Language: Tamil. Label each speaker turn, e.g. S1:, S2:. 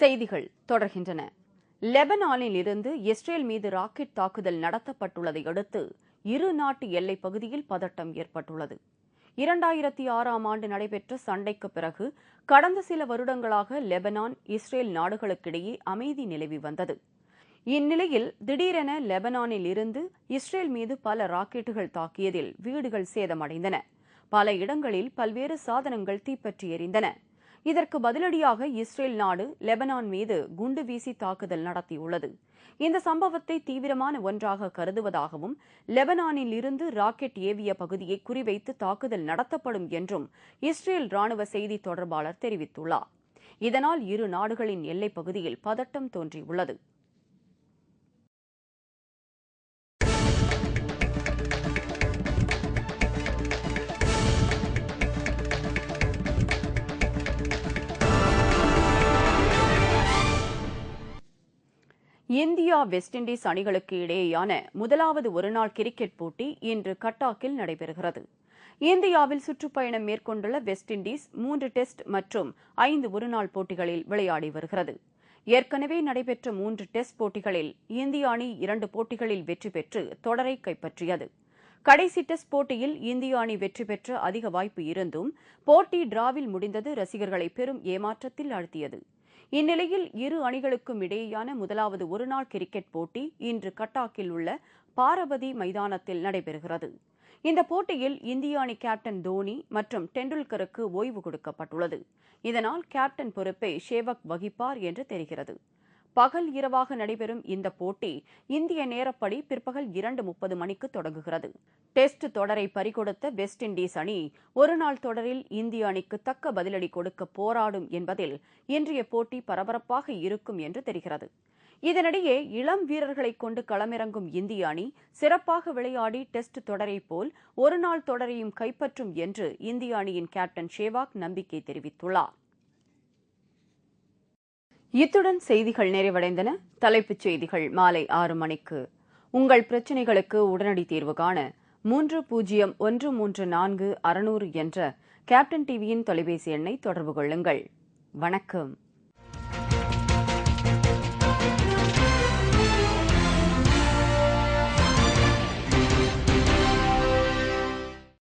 S1: செய்திகள் தொடர்கின்றன. லெபனானில் இருந்து இஸ்ரேல் மீது ராக்கெட் தாக்குதல் நடத்தப்பட்டுள்ளதை அடுத்து இரு நாட்டு எல்லைப் பகுதியில் பதட்டம் ஏற்பட்டுள்ளது. 2006ஆம் ஆண்டு நடைபெற்ற சண்டைக்கு பிறகு கடந்த சில வருடங்களாக லெபனான், இஸ்ரேல் நாடுகளுக்கிடையே அமைதி நிலவி வந்தது. இந்நிலையில் திடீரென லெபனானில் இருந்து இஸ்ரேல் மீது பல ராக்கெட்டுகள் தாக்கியதில் வீடுகள் சேதமடைந்தன. பல இடங்களில் பல்வேறு சாதனங்கள் தீப்பற்றி எரிந்தன. இதற்கு பதிலடியாக இஸ்ரேல் நாடு லெபனான் மீது குண்டு வீசி தாக்குதல் நடத்தியுள்ளது. இந்த சம்பவத்தை தீவிரமான ஒன்றாக கருதுவதாகவும், லெபனானில் இருந்து ராக்கெட் ஏவிய பகுதியை குறிவைத்து தாக்குதல் நடத்தப்படும் என்றும் இஸ்ரேல் ராணுவ செய்தி தொடர்பாளர் தெரிவித்துள்ளார். இதனால் இரு நாடுகளின் எல்லைப் பகுதியில் பதட்டம் தோன்றியுள்ளது. இந்தியா, வெஸ்ட் இண்டீஸ் அணிகளுக்கு இடையேயான முதலாவது ஒருநாள் கிரிக்கெட் போட்டி இன்று கட்டாக்கில் நடைபெறுகிறது. இந்தியாவில் சுற்றுப்பயணம் மேற்கொண்டுள்ள வெஸ்ட் இண்டீஸ் 3 டெஸ்ட் மற்றும் 5 ஒருநாள் போட்டிகளில் விளையாடி வருகிறது. ஏற்கனவே நடைபெற்ற 3 டெஸ்ட் போட்டிகளில் இந்திய அணி 2 போட்டிகளில் வெற்றி பெற்று தொடரை கைப்பற்றியது. கடைசி டெஸ்ட் போட்டியில் இந்திய அணி வெற்றி பெற்ற அதிக வாய்ப்பு இருந்தும் போட்டி டிராவில் முடிந்தது ரசிகர்களை பெரும் ஏமாற்றத்தில் ஆழ்த்தியது. இந்நிலையில் இரு அணிகளுக்கும் இடையேயான முதலாவது ஒருநாள் கிரிக்கெட் போட்டி இன்று கட்டாக்கில் உள்ள பாரபதி மைதானத்தில் நடைபெறுகிறது. இந்த போட்டியில் இந்திய அணி கேப்டன் தோனி மற்றும் டெண்டுல்கருக்கு ஓய்வு கொடுக்கப்பட்டுள்ளது. இதனால் கேப்டன் பொறுப்பை சேவக் வகிப்பார் என்று தெரிகிறது. பகல் இரவாக நடைபெறும் இந்த போட்டி இந்திய நேரப்படி பிற்பகல் 2:30 மணிக்கு தொடங்குகிறது. டெஸ்ட் தொடரை பறிகொடுத்த வெஸ்ட் இண்டீஸ் அணி ஒருநாள் தொடரில் இந்திய அணிக்கு தக்க பதிலடி கொடுக்க போராடும் என்பதில் இன்றைய போட்டி பரபரப்பாக இருக்கும் என்று தெரிகிறது. இதனிடையே இளம் வீரர்களை கொண்டு களமிறங்கும் இந்திய அணி சிறப்பாக விளையாடி டெஸ்ட் தொடரை போல் ஒருநாள் தொடரையும் கைப்பற்றும் என்று இந்திய அணியின் கேப்டன் சேவாக் நம்பிக்கை தெரிவித்துள்ளார். இத்துடன் செய்திகள் நிறைவடைந்தன. தலைப்புச் செய்திகள் மாலை 6 மணிக்கு. உங்கள் பிரச்சினைகளுக்கு உடனடி தீர்வு காண 30134600 என்ற கேப்டன் டிவியின் தொலைபேசி எண்ணை தொடர்பு கொள்ளுங்கள். வணக்கம்.